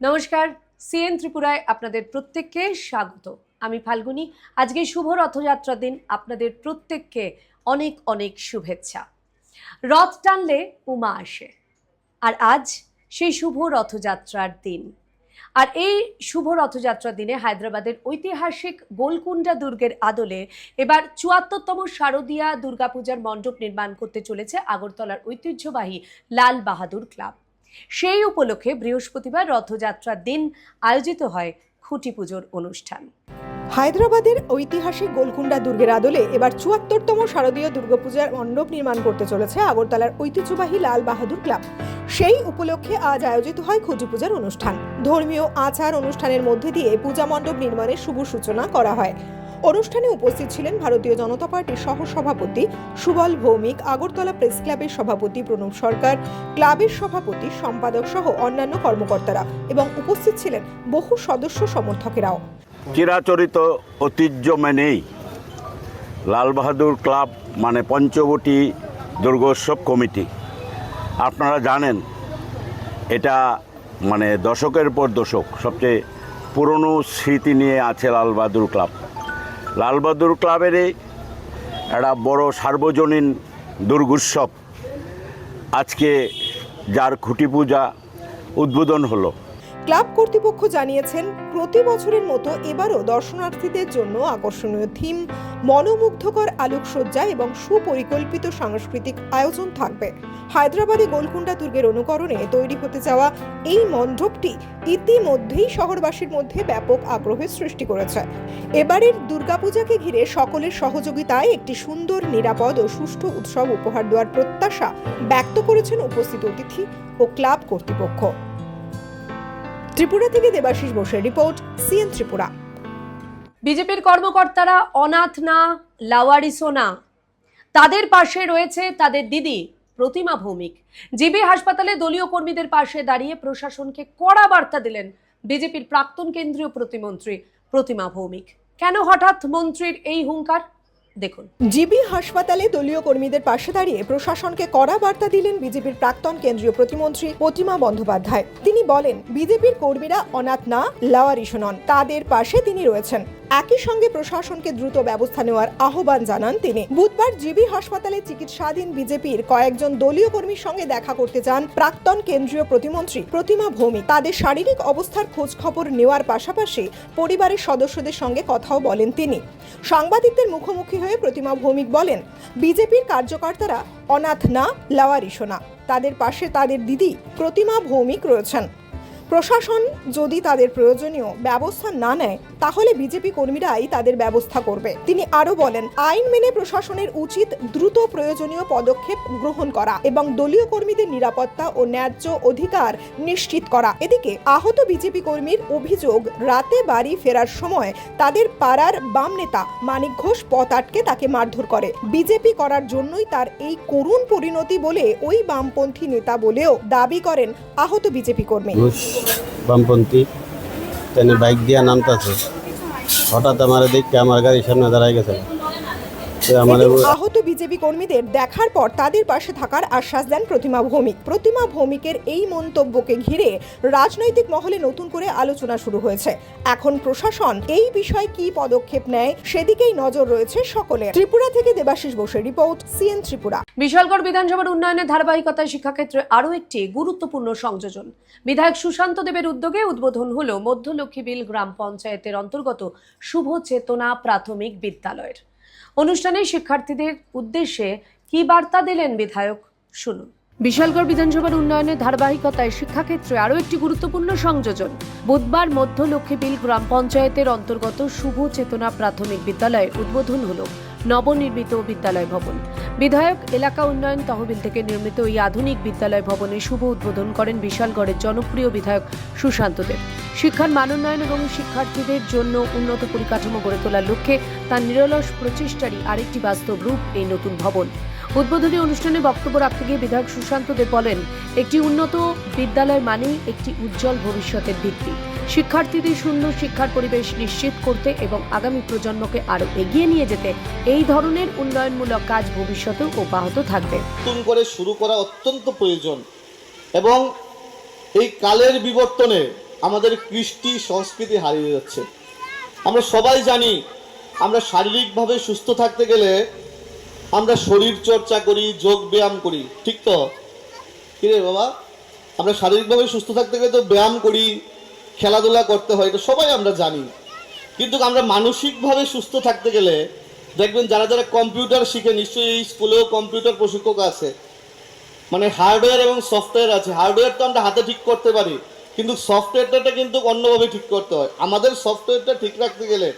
নমস্কার, সিএন ত্রিপুরায় আপনাদের প্রত্যেককে স্বাগত। আমি ফাল্গুনী। আজকে শুভ রথযাত্রার দিন, আপনাদের প্রত্যেককে অনেক অনেক শুভেচ্ছা। রথ টানলে উমা আসে, আর আজ সেই শুভ রথযাত্রার দিন। আর এই শুভ রথযাত্রার দিনে হায়দ্রাবাদের ঐতিহাসিক গোলকুন্ডা দুর্গের আদলে এবার ৭৪তম শারদীয়া দুর্গাপূজার মণ্ডপ নির্মাণ করতে চলেছে আগরতলার ঐতিহ্যবাহী লাল বাহাদুর ক্লাব। সেই উপলক্ষে বৃহস্পতিবার রথযাত্রার দিন আয়োজিত হয় খুঁটি পুজোর অনুষ্ঠান। হায়দ্রাবাদের ঐতিহাসিক গোলকুন্ডা দুর্গের আদলে এবার ৭৪তম শারদীয় দুর্গাপূজার মণ্ডপ নির্মাণ করতে চলেছে আগরতলার ঐতিহ্যবাহী লাল বাহাদুর ক্লাব। সেই উপলক্ষে আজ আয়োজিত হয় খুঁটি পূজার অনুষ্ঠান। ধর্মীয় আচার অনুষ্ঠানের মধ্যে দিয়ে পূজা মণ্ডপ নির্মাণের শুভ সূচনা করা হয়। অনুষ্ঠানে উপস্থিত ছিলেন ভারতীয় জনতা পার্টির সহ সভাপতি সুবল ভৌমিক, আগরতলা প্রেস ক্লাবের সভাপতি প্রণব সরকার, ক্লাবের সভাপতি, সম্পাদক সহ অন্যান্য কর্মকর্তারা এবং উপস্থিত ছিলেন বহু সদস্য সমর্থকেরাও। চিরাচরিত ঐতিহ্য মেনেই লাল বাহাদুর ক্লাব মানে পঞ্চবটি দুর্গোৎসব কমিটি, আপনারা জানেন এটা মানে দশকের পর দশক সবচেয়ে পুরনো স্মৃতি নিয়ে আছে লাল বাহাদুর ক্লাব। লাল বাহাদুর ক্লাবেরই একটা বড় সার্বজনীন দুর্গোৎসব আজকে, যার খুঁটি পূজা উদ্বোধন হলো। ক্লাব কর্তৃপক্ষ জানিয়েছেন, প্রতি বছরের মতো এবারও দর্শনার্থীদের জন্য আকর্ষণীয় থিম, মনোমুগ্ধকর আলোকসজ্জা এবং সুপরিকল্পিত সাংস্কৃতিক আয়োজন থাকবে। হায়দ্রাবাদে গোলকুন্ডা দুর্গের অনুকরণে তৈরি হতে যাওয়া এই মণ্ডপটি ইতিমধ্যেই শহরবাসীর মধ্যে ব্যাপক আগ্রহের সৃষ্টি করেছে। এবারের দুর্গাপূজাকে ঘিরে সকলের সহযোগিতায় একটি সুন্দর, নিরাপদ ও সুষ্ঠু উৎসব উপহার দেওয়ার প্রত্যাশা ব্যক্ত করেছেন উপস্থিত অতিথি ও ক্লাব কর্তৃপক্ষ। ত্রিপুরা থেকে দেবাশিস বোসের রিপোর্ট, সিএন ত্রিপুরা। বিজেপির কর্মকর্তারা অনাথ না, লাওয়ারিসও না, তাদের পাশে রয়েছে তাদের দিদি প্রতিমা ভৌমিক। জিবি হাসপাতালে দলীয় কর্মীদের পাশে দাঁড়িয়ে প্রশাসনকে কড়া বার্তা দিলেন বিজেপির প্রাক্তন কেন্দ্রীয় প্রতিমন্ত্রী প্রতিমা ভৌমিক। কেন হঠাৎ মন্ত্রীর এই হুঙ্কার, দেখুন। জিবি হাসপাতালে দলীয় কর্মীদের পাশে দাঁড়িয়ে প্রশাসনকে কড়া বার্তা দিলেন বিজেপির প্রাক্তন কেন্দ্রীয় প্রতিমন্ত্রী প্রতিমা বন্দ্যোপাধ্যায়। তিনি বলেন, বিজেপির কর্মীরা অনাথ না, লাওয়ারিসও নন, তাদের পাশে তিনি রয়েছেন। একই সঙ্গে প্রশাসনকে দ্রুত ব্যবস্থা নেওয়ার আহ্বান জানান তিনি। বুধবার জিবি হাসপাতালে চিকিৎসাধীন বিজেপির কয়েকজন দলীয় কর্মীর সঙ্গে দেখা করতে যান প্রাক্তন কেন্দ্রীয় প্রতিমন্ত্রী প্রতিমা ভৌমিক। তাদের শারীরিক অবস্থার খোঁজ খবর নেওয়ার পাশাপাশি পরিবারের সদস্যদের সঙ্গে কথাও বলেন তিনি। সাংবাদিকদের মুখোমুখি হয়ে প্রতিমা ভৌমিক বলেন, বিজেপির কার্যকর্তারা অনাথ না, লাওয়ারিসও না, তাদের পাশে তাদের দিদি প্রতিমা ভৌমিক রয়েছেন। প্রশাসন যদি তাদের প্রয়োজনীয় ব্যবস্থা না নেয়, তাহলে বিজেপি কর্মীরাই তাদের ব্যবস্থা করবে। তিনি আরো বলেন, আইন মেনে প্রশাসনের উচিত দ্রুত প্রয়োজনীয় পদক্ষেপ গ্রহণ করা এবং দলীয় কর্মীদের নিরাপত্তা ও ন্যায্য অধিকার নিশ্চিত করা। এদিকে আহত বিজেপি কর্মীর অভিযোগ, রাতে বাড়ি ফেরার সময় তাদের পাড়ার বাম নেতা মানিক ঘোষ পথ আটকে তাকে মারধর করে। বিজেপি করার জন্যই তার এই করুণ পরিণতি বলে ওই বামপন্থী নেতা বলেও দাবি করেন আহত বিজেপি কর্মী। বামপন্থী বাইক দিয়া নামতেছে, হঠাৎ আমার দেখে আমার গাড়ির সামনে দাঁড়ায় গেছে। আহত বিজেপি কর্মীদের দেখার পর তাদের পাশে থাকার আশ্বাস দেন প্রতিমা ভৌমিক। প্রতিমা ভৌমিকের এই মন্তব্যকে ঘিরে রাজনৈতিক মহলে নতুন করে আলোচনা শুরু হয়েছে। এখন প্রশাসন এই বিষয়ে কি পদক্ষেপ নেয় সেদিকেই নজর রয়েছে সকলের। ত্রিপুরা থেকে দেবাশিস বোসের রিপোর্ট, সিএন ত্রিপুরা। বিশালগড় বিধানসভার উন্নয়নের ধারাবাহিকতায় শিক্ষাক্ষেত্রে আরও একটি গুরুত্বপূর্ণ সংযোজন। বিধায়ক সুশান্ত দেবের উদ্যোগে উদ্বোধন হল মধ্যলক্ষ্মীবিল গ্রাম পঞ্চায়েতের অন্তর্গত শুভ চেতনা প্রাথমিক বিদ্যালয়ের। অনুষ্ঠানে শিক্ষার্থীদের উদ্দেশ্যে কি বার্তা দিলেন বিধায়ক, শুনুন। বিশালগড় বিধানসভার উন্নয়নের ধারাবাহিকতায় শিক্ষাক্ষেত্রে আরও একটি গুরুত্বপূর্ণ সংযোজন। বুধবার মধ্যলক্ষ্মীবিল গ্রাম পঞ্চায়েতের অন্তর্গত শুভ চেতনা প্রাথমিক বিদ্যালয়ের উদ্বোধন হল নবনির্মিত বিদ্যালয় ভবন। বিধায়ক এলাকা উন্নয়ন তহবিল থেকে নির্মিত এই আধুনিক বিদ্যালয় ভবনের শুভ উদ্বোধন করেন বিশালগড়ের জনপ্রিয় বিধায়ক সুশান্ত দেব। শিক্ষার মানোন্নয়ন এবং শিক্ষার্থীদের জন্য উন্নত পরিকাঠামো গড়ে তোলার লক্ষ্যে তার নিরলস প্রচেষ্টারই আরেকটি বাস্তব রূপ এই নতুন ভবন। উদ্বোধনী অনুষ্ঠানে বক্তব্য রাখতে গিয়ে বিধায়ক সুশান্ত দেব বলেন, একটি উন্নত বিদ্যালয় মানেই একটি উজ্জ্বল ভবিষ্যতের ভিত্তি। শিক্ষার্থীদের সুন্দর শিক্ষার পরিবেশ নিশ্চিত করতে এবং আগামী প্রজন্মকে আরও এগিয়ে নিয়ে যেতে এই ধরনের উন্নয়নমূলক কাজ ভবিষ্যতেও অব্যাহত থাকবে। নতুন করে শুরু করা অত্যন্ত প্রয়োজন এবং এই কালের বিবর্তনে আমাদের কৃষ্টি সংস্কৃতি হারিয়ে যাচ্ছে। আমরা সবাই জানি আমরা শারীরিকভাবে সুস্থ থাকতে গেলে আমরা শরীর চর্চা করি, যোগ ব্যায়াম করি, ঠিক তো? কি রে বাবা, আমরা শারীরিকভাবে সুস্থ থাকতে গেলে তো ব্যায়াম করি, খেলাধুলা করতে হয়, এটা সবাই আমরা জানি। কিন্তু আমরা মানসিকভাবে সুস্থ থাকতে গেলে দেখবেন যারা যারা কম্পিউটার শিখে, নিশ্চয়ই এই স্কুলেও কম্পিউটার প্রশিক্ষক আছে, মানে হার্ডওয়্যার এবং সফটওয়্যার আছে। হার্ডওয়্যার তো আমরা হাতে ঠিক করতে পারি, কিন্তু সফটওয়্যারটা কিন্তু অন্যভাবে ঠিক করতে হয়। আমাদের সফটওয়্যারটা ঠিক রাখতে গেলে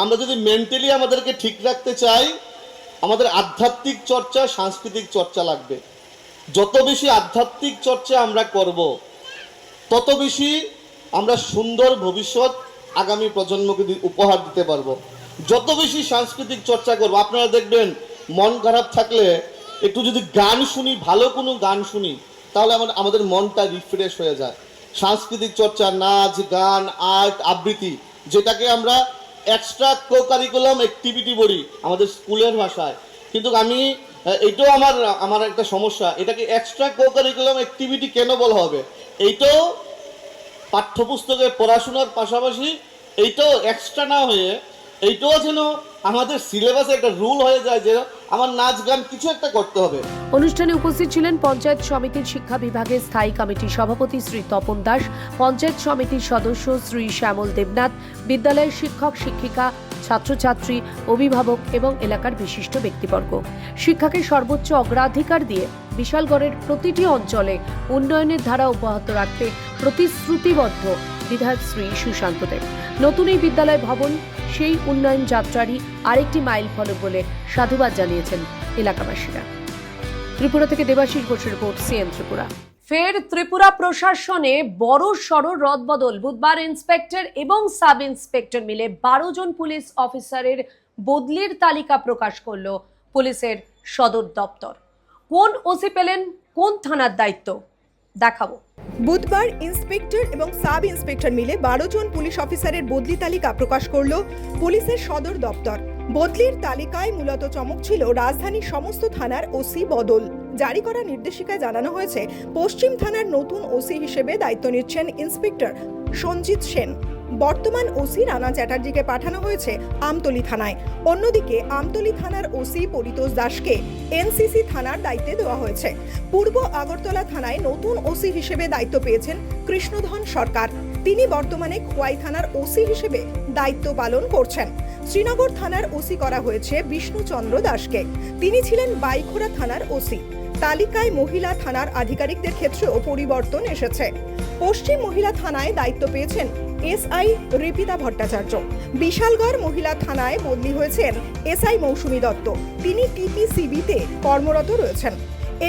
আমরা যদি মেন্টালি আমাদেরকে ঠিক রাখতে চাই, আমাদের আধ্যাত্মিক চর্চা, সাংস্কৃতিক চর্চা লাগবে। যত বেশি আধ্যাত্মিক চর্চা আমরা করব, তত বেশি আমরা সুন্দর ভবিষ্যৎ আগামী প্রজন্মকে উপহার দিতে পারবো। যত বেশি সাংস্কৃতিক চর্চা করব, আপনারা দেখবেন মন খারাপ থাকলে একটু যদি গান শুনি, ভালো কোনো গান শুনি, তাহলে আমাদের মনটা রিফ্রেশ হয়ে যায়। সাংস্কৃতিক চর্চা, নাচ, গান, আর্ট, আবৃত্তি, যেটাকে আমরা এক্সট্রা কো কারিকুলাম অ্যাক্টিভিটি বলি আমাদের স্কুলের ভাষায়, কিন্তু এইটাও আমার একটা সমস্যা, এটাকে এক্সট্রা কো কারিকুলাম অ্যাক্টিভিটি কেন বলা হবে? এইটাও পাঠ্যপুস্তকের পড়াশোনার পাশাপাশি এইটাও এক্সট্রা না হয়ে এইটাও যেন আমাদের সিলেবাসে একটা রুল হয়ে যায় যে আমার নাচ গান কিছু একটা করতে হবে। অনুষ্ঠানে উপস্থিত ছিলেন পঞ্চায়েত সমিতির শিক্ষা বিভাগের স্থায়ী কমিটির সভাপতি শ্রী তপন দাস, পঞ্চায়েত সমিতির সদস্য শ্রী শ্যামল দেবনাথ, বিদ্যালয়ের শিক্ষক শিক্ষিকা, ছাত্রছাত্রী, অভিভাবক এবং এলাকার বিশিষ্ট ব্যক্তিবর্গ। শিক্ষাকে সর্বোচ্চ অগ্রাধিকার দিয়ে বিশালগড়ের প্রতিটি অঞ্চলে উন্নয়নের ধারা অব্যাহত রাখতে প্রতিশ্রুতিবদ্ধ বিধায়ক শ্রী সুশান্ত দেব। নতুন এই বিদ্যালয় ভবন সেই উন্নয়ন যাত্রারই আরেকটি মাইল ফলক বলে সাধুবাদ জানিয়েছেন এলাকাবাসীরা। ত্রিপুরা থেকে দেবাশিস ঘোষের রিপোর্ট, সিএন ত্রিপুরা। ফের ত্রিপুরা প্রশাসনে বড় সড় রদবদল। বুধবার ইন্সপেক্টর এবং সাব ইন্সপেক্টর মিলে 12 জন পুলিশ অফিসারের বদলির তালিকা প্রকাশ করল পুলিশের সদর দপ্তর। কোন ওসি পেলেন কোন থানার দায়িত্ব দেখাবো। বুধবার ইন্সপেক্টর এবং সাব ইন্সপেক্টর মিলে 12 জন পুলিশ অফিসারের বদলি তালিকা প্রকাশ করল পুলিশের সদর দপ্তর। বদলির তালিকায় মূলত চমক ছিল রাজধানীর সমস্ত থানার ওসি বদল। জারি করা নির্দেশিকায় জানানো হয়েছে, পশ্চিম থানার নতুন ওসি হিসেবে দায়িত্ব নিচ্ছেন ইন্সপেক্টর সঞ্জিত সেন। বর্তমান ওসি রানা চ্যাটার্জিকে পাঠানো হয়েছে আমতলী থানায়। অন্যদিকে আমতলী থানার ওসি পরিতোষ দাসকে এনসিসি থানার দায়িত্বে দেওয়া হয়েছে। পূর্ব আগরতলা থানায় নতুন ওসি হিসেবে দায়িত্ব পেয়েছেন কৃষ্ণধন সরকার। তিনি বর্তমানে খোয়াই থানার ওসি হিসেবে দায়িত্ব পালন করছেন। শ্রীনগর থানার ওসি করা হয়েছে বিষ্ণুচন্দ্র দাসকে। তিনি ছিলেন বাইখোরা থানার ওসি। তালিকায় মহিলা থানার আধিকারিকদের ক্ষেত্রেও পরিবর্তন এসেছে। পশ্চিম মহিলা থানায় দায়িত্ব পেয়েছেন এসআই রিপিতা ভট্টাচার্য। বিশালগড় মহিলা থানায় বদলি হয়েছেন এসআই মৌসুমী দত্ত। তিনি টিপিসিবিতে কর্মরত রয়েছেন।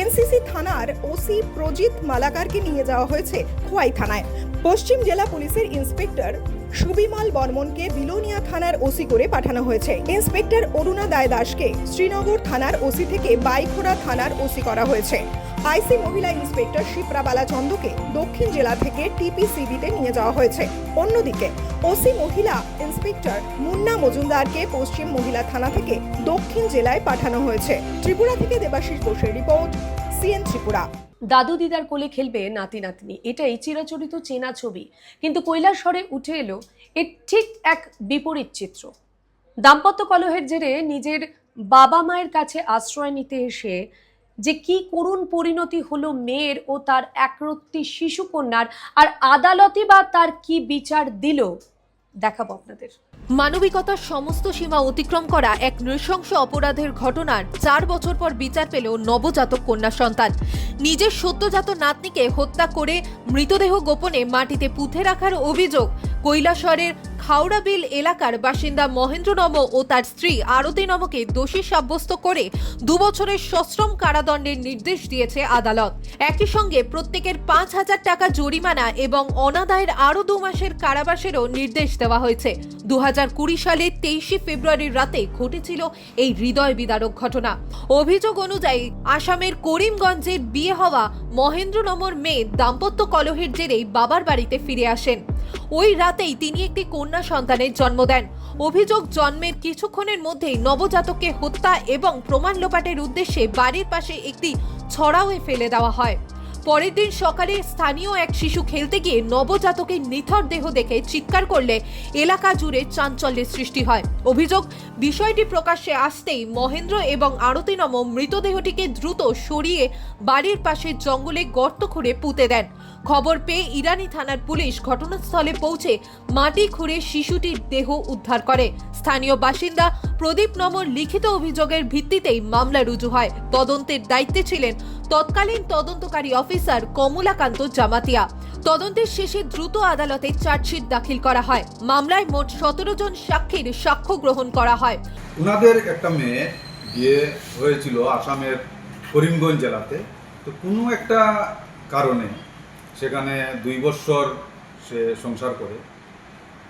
এনসিসি থানার ওসি প্রজিত মালাকারকে নিয়ে যাওয়া হয়েছে খোয়াই থানায়। পশ্চিম জেলা পুলিশের ইন্সপেক্টর সুবিমল বর্মনকে বিলোনিয়া থানার ওসি করে পাঠানো হয়েছে। ইন্সপেক্টর অরুণা দায় দাসকে শ্রীনগর থানার ওসি থেকে বাইখোরা থানার ওসি করা হয়েছে। আইসি মহিলা ইন্সপেক্টর শিপ্রা বালাচন্দকে দক্ষিণ জেলা থেকে টিপিসিবিতে নিয়ে যাওয়া হয়েছে। অন্যদিকে ওসি মহিলা ইন্সপেক্টর মুন্না মজুমদারকে পশ্চিম মহিলা থানা থেকে দক্ষিণ জেলায় পাঠানো হয়েছে। ত্রিপুরা থেকে দেবাশিস ঘোষের রিপোর্ট, সিএন ত্রিপুরা। দাদু দিদার কোলে খেলবে নাতি নাতনি, এটাই চিরাচরিত চেনা ছবি। কিন্তু কৈলাসহরে উঠে এলো এর ঠিক এক বিপরীত চিত্র। দাম্পত্য কলহের জেরে নিজের বাবা মায়ের কাছে আশ্রয় নিতে এসে যে কি করুণ পরিণতি হলো মেয়ের ও তার একরত্তি শিশু কন্যার, আর আদালতই বা তার কি বিচার দিল দেখাবো আপনাদের। মানবিকতার সমস্ত সীমা অতিক্রম করা এক নৃশংস অপরাধের ঘটনার 4 বছর পর বিচার পেল নবজাতক কন্যা সন্তান। নিজের সদ্যজাত নাতনিকে হত্যা করে মৃতদেহ গোপনে মাটিতে পুঁতে রাখার অভিযোগ কৈলাসহরের খাওড়াবিল এলাকার বাসিন্দা মহেন্দ্র নম ও তার স্ত্রী আরতি নমকে দোষী সাব্যস্ত করে 2 বছরের সশ্রম কারাদণ্ডের নির্দেশ দিয়েছে আদালত। একই সঙ্গে প্রত্যেকের 5,000 টাকা জরিমানা এবং অনাদায়ের আরও 2 মাসের কারাবাসেরও নির্দেশ দেওয়া হয়েছে। 2020 সালের 23 ফেব্রুয়ারির রাতে ঘটেছিল এই হৃদয় বিদারক ঘটনা। অভিযোগ অনুযায়ী আসামের করিমগঞ্জের বিয়ে হওয়া মহেন্দ্র নমর মেয়ে দাম্পত্য কলহের জেরেই বাবার বাড়িতে ফিরে আসেন। ওই রাতেই তিনি একটি কন্যা সন্তানের জন্ম দেন। অভিযোগ, জন্মের কিছুক্ষণের মধ্যেই নবজাতককে হত্যা এবং প্রমাণ লোপাটের উদ্দেশ্যে বাড়ির পাশে একটি ছড়াওয়ে ফেলে দেওয়া হয়। পরের দিন সকালে স্থানীয় এক শিশু খেলতে গিয়ে নবজাতকের নিথর দেহ দেখে চিৎকার করলে এলাকা জুড়ে চাঞ্চল্যের সৃষ্টি হয়। অভিযোগ, বিষয়টি প্রকাশ্যে আসতেই মহেন্দ্র এবং আরতি নম মৃতদেহটিকে দ্রুত সরিয়ে বাড়ির পাশে জঙ্গলে গর্ত খুঁড়ে পুঁতে দেন। খবর পেয়ে ইরানি থানার পুলিশ ঘটনাস্থলে পৌঁছে মাটি খুঁড়ে শিশুটির দেহ উদ্ধার করে। স্থানীয় বাসিন্দা প্রদীপ নমর লিখিত অভিযোগের ভিত্তিতেই মামলা রুজু হয়। তদন্তের দায়িত্বে ছিলেন তৎকালীন তদন্তকারী অফিসার কমলাকান্ত জামাতিয়া। তদন্তের শেষে দ্রুত আদালতে চার্জশিট দাখিল করা হয়। মামলায় মোট 17 জন সাক্ষীর সাক্ষ্য গ্রহণ করা হয়। ওনাদের একটা মেয়ে বিয়ে হয়েছিল আসামের করিমগঞ্জ জেলাতে। তো কোনো একটা কারণে সেখানে 2 বছর সে সংসার করে,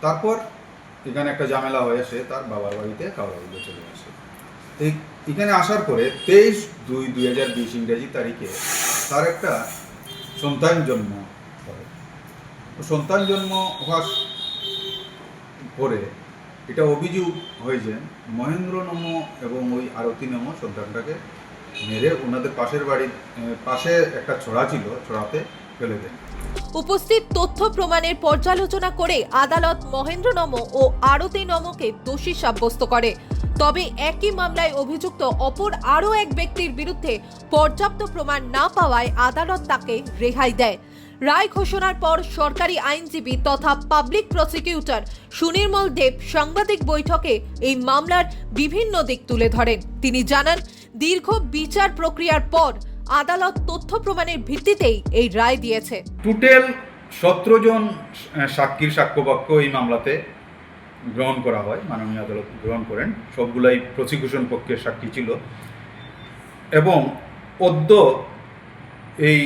তারপর এখানে একটা ঝামেলা হয়ে সে তার বাবার বাড়িতে কাউরাইলে চলে আসে। এখানে আসার পরে 23/2/2020 ইংরেজি তারিখে তার একটা সন্তান জন্ম হয়। সন্তান জন্ম হওয়ার পরে এটা অভিযোগ হয় যে মহেন্দ্র নম এবং ওই আরতি নম সন্তানটাকে মেরে ওনাদের পাশের বাড়ির পাশে একটা ছড়া ছিল, ছড়াতে ফেলে দেন। উপস্থিত তথ্য প্রমাণের পর্যালোচনা করে আদালত মহেন্দ্র নম ও আরতি নমকে দোষী সাব্যস্ত করে। তবে একই মামলায় অভিযুক্ত অপর আরও এক ব্যক্তির বিরুদ্ধে পর্যাপ্ত প্রমাণ না পাওয়ায় আদালত তাকে রেহাই দেয়। রায় ঘোষণার পর সরকারি আইনজীবী তথা পাবলিক প্রসিকিউটর সুনির্মল দেব সাংবাদিক বৈঠকে এই মামলার বিভিন্ন দিক তুলে ধরেন। তিনি জানান, দীর্ঘ বিচার প্রক্রিয়ার পর আদালত তথ্য প্রমাণের ভিত্তিতেই এই রায় দিয়েছে। টোটাল 17 জন সাক্ষীর সাক্ষ্যবাক্য এই মামলাতে গ্রহণ করা হয়, মাননীয় আদালত গ্রহণ করেন। সবগুলাই প্রসিকিউশন পক্ষের সাক্ষী ছিল এবং অদ্য এই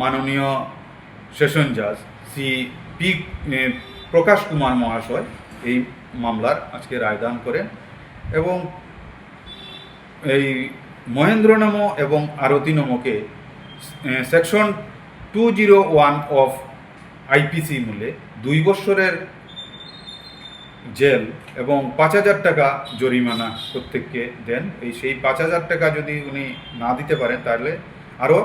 মাননীয় সেশন জাজ শ্রী প্রকাশ কুমার মহাশয় এই মামলার আজকে রায়দান করেন এবং এই মহেন্দ্র নম এবং আরতি নমকে সেকশন 201 অফ আইপিসি মূল্যে 2 বছরের জেল এবং 5,000 টাকা জরিমানা প্রত্যেককে দেন। সেই 5,000 টাকা যদি উনি না দিতে পারেন তাহলে আরও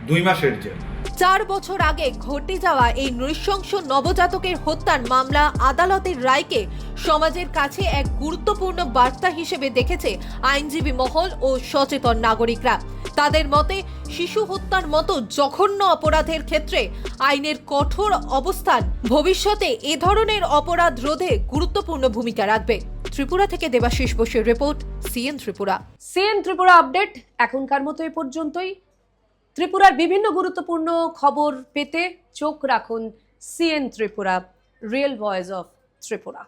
2 মাসের জেল। 4 বছর আগে ঘটে যাওয়া এই নৃশংস নবজাতকের হত্যার মামলা আদালতের রায়কে সমাজের কাছে এক গুরুত্বপূর্ণ বার্তা হিসেবে দেখেছে আইনজীবী মহল ও সচেতন নাগরিকরা। তাদের মতে, শিশু হত্যার মতো জঘন্য অপরাধের ক্ষেত্রে আইনের কঠোর অবস্থান ভবিষ্যতে এ ধরনের অপরাধ রোধে গুরুত্বপূর্ণ ভূমিকা রাখবে। ত্রিপুরা থেকে দেবাশিস বসুর report, CN Tripura. CN Tripura update এখনকার মতো এ পর্যন্তই। ত্রিপুরার বিভিন্ন গুরুত্বপূর্ণ খবর পেতে চোখ রাখুন CN Tripura, real voice of Tripura.